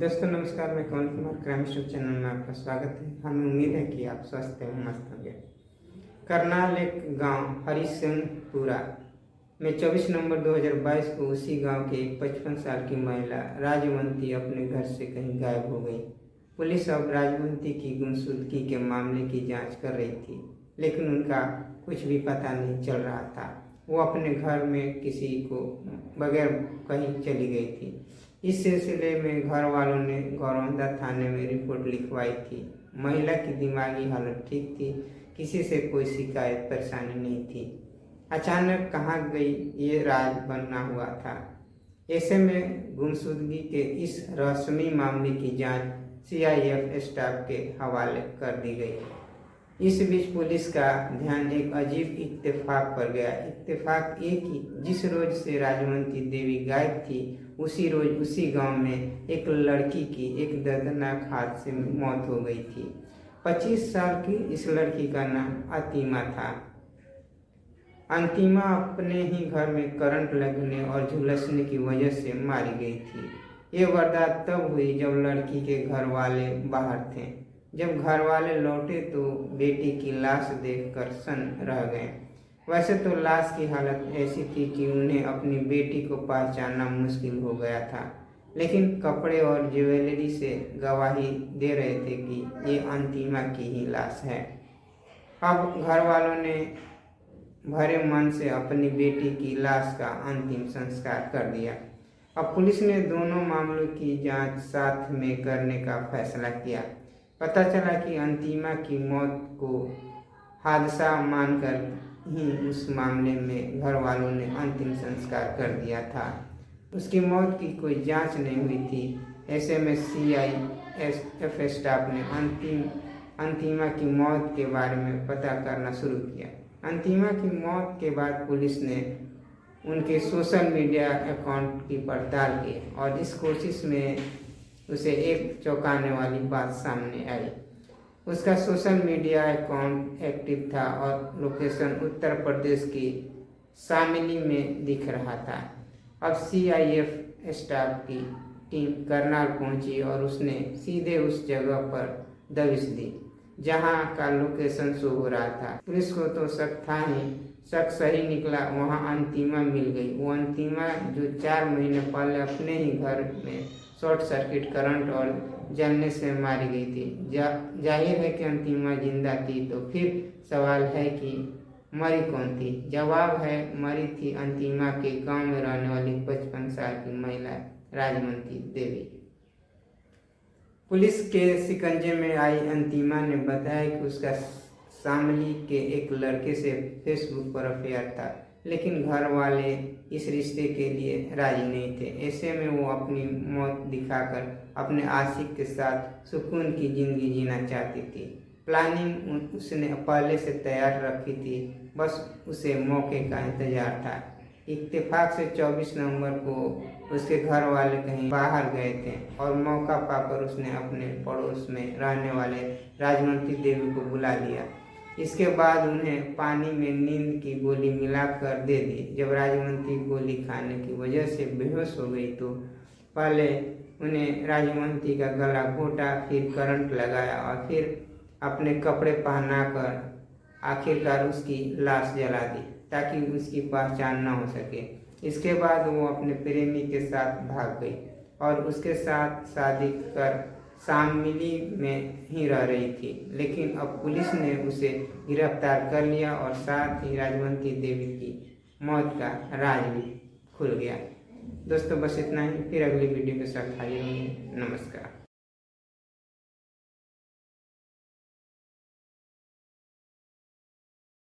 दोस्तों नमस्कार, मैं Kamal Kumar crime story channel में आपका स्वागत है। हमें उम्मीद है कि आप स्वस्थ एवं मस्त होंगे। करनाल एक गांव हरिशनपुरा में 24 नवंबर 2022 को उसी गांव के एक 55 साल की महिला राजवंती अपने घर से कहीं गायब हो गई। पुलिस अब राजवंती की गुमशुदगी के मामले की जांच कर रही थी, लेकिन उनका कुछ भी पता नहीं चल रहा था। वो अपने घर में किसी को बगैर कहीं चली गई थी। इस सिलसिले में घर वालों ने गौरवंदा थाने में रिपोर्ट लिखवाई थी। महिला की दिमागी हालत ठीक थी, किसी से कोई शिकायत परेशानी नहीं थी। अचानक कहाँ गई ये राज बनना हुआ था। ऐसे में गुमशुदगी के इस रहस्यमयी मामले की जांच CIF स्टाफ के हवाले कर दी गई। इस बीच पुलिस का ध्यान एक अजीब इत्तेफाक पर गया। इत्तेफाक ये कि जिस रोज से राजवंती देवी गायब थी, उसी रोज उसी गांव में एक लड़की की एक दर्दनाक हादसे में मौत हो गई थी। 25 साल की इस लड़की का नाम अंतिमा था। अंतिमा अपने ही घर में करंट लगने और झुलसने की वजह से मारी गई थी। ये वारदात तब हुई जब लड़की के घर वाले बाहर थे। जब घर वाले लौटे तो बेटी की लाश देखकर सन्न रह गए। वैसे तो लाश की हालत ऐसी थी कि उन्हें अपनी बेटी को पहचानना मुश्किल हो गया था, लेकिन कपड़े और ज्वेलरी से गवाही दे रहे थे कि ये अंतिमा की ही लाश है। अब घर वालों ने भरे मन से अपनी बेटी की लाश का अंतिम संस्कार कर दिया। अब पुलिस ने दोनों मामलों की जांच साथ में करने का फैसला किया। पता चला कि अंतिमा की मौत को हादसा मानकर ही उस मामले में घर वालों ने अंतिम संस्कार कर दिया था। उसकी मौत की कोई जांच नहीं हुई थी। ऐसे में CIF स्टाफ ने अंतिमा की मौत के बारे में पता करना शुरू किया। अंतिमा की मौत के बाद पुलिस ने उनके सोशल मीडिया अकाउंट की पड़ताल की और इस कोशिश में उसे एक चौंकाने वाली बात सामने आई। उसका सोशल मीडिया अकाउंट एक्टिव था और लोकेशन उत्तर प्रदेश की शामली में दिख रहा था। अब CIF स्टाफ की टीम करनाल पहुंची और उसने सीधे उस जगह पर दबिश दी जहां का लोकेशन शो हो रहा था। पुलिस को तो शक था ही, शक सही निकला। वहां अंतिमा मिल गई। वो अंतिमा जो 4 महीने पहले अपने ही घर में शॉर्ट सर्किट करंट और जलने से मारी गई थी। जाहिर है कि अंतिमा जिंदा थी, तो फिर सवाल है कि मरी कौन थी। जवाब है, मरी थी अंतिमा के गांव में रहने वाली 55 साल की महिला राजवंती देवी। पुलिस के शिकंजे में आई अंतिमा ने बताया कि उसका शामली के एक लड़के से फेसबुक पर अफेयर था, लेकिन घर वाले इस रिश्ते के लिए राजी नहीं थे। ऐसे में वो अपनी मौत दिखाकर अपने आशिक के साथ सुकून की जिंदगी जीना चाहती थी। प्लानिंग उसने पहले से तैयार रखी थी, बस उसे मौके का इंतजार था। इत्तेफाक से 24 नवंबर को उसके घर वाले कहीं बाहर गए थे और मौका पाकर उसने अपने पड़ोस में रहने वाले राजवंती देवी को बुला लिया। इसके बाद उन्हें पानी में नींद की गोली मिलाकर दे दी। जब राजवंती गोली खाने की वजह से बेहोश हो गई तो पहले उन्हें राजवंती का गला घोटा, फिर करंट लगाया और फिर अपने कपड़े पहनाकर आखिरकार उसकी लाश जला दी ताकि उसकी पहचान न हो सके। इसके बाद वो अपने प्रेमी के साथ भाग गई और उसके साथ शादी कर शामली में ही रह रही थी। लेकिन अब पुलिस ने उसे गिरफ्तार कर लिया और साथ ही राजवंती देवी की मौत का राज भी खुल गया। दोस्तों बस इतना ही, फिर अगली वीडियो के साथ हाजिर होंगे। नमस्कार।